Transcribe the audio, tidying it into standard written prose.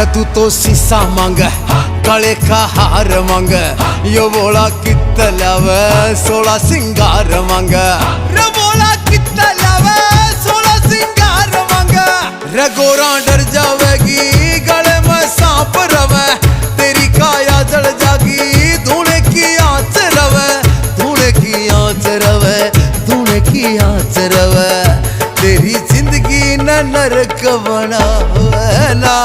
रे तू तो शीशा मांग काले का हार मांग यो बोला कितना लावे 16 सिंगार मांग रे बोला कितना लावे 16 सिंगार मांग रे गोरा डर जावेगी गले में सांप रवे तेरी काया जल जागी धूने की आंच रवे धूने की आंच रवे धूने की आंच रवे तेरी जिंदगी न नरक बनावे ना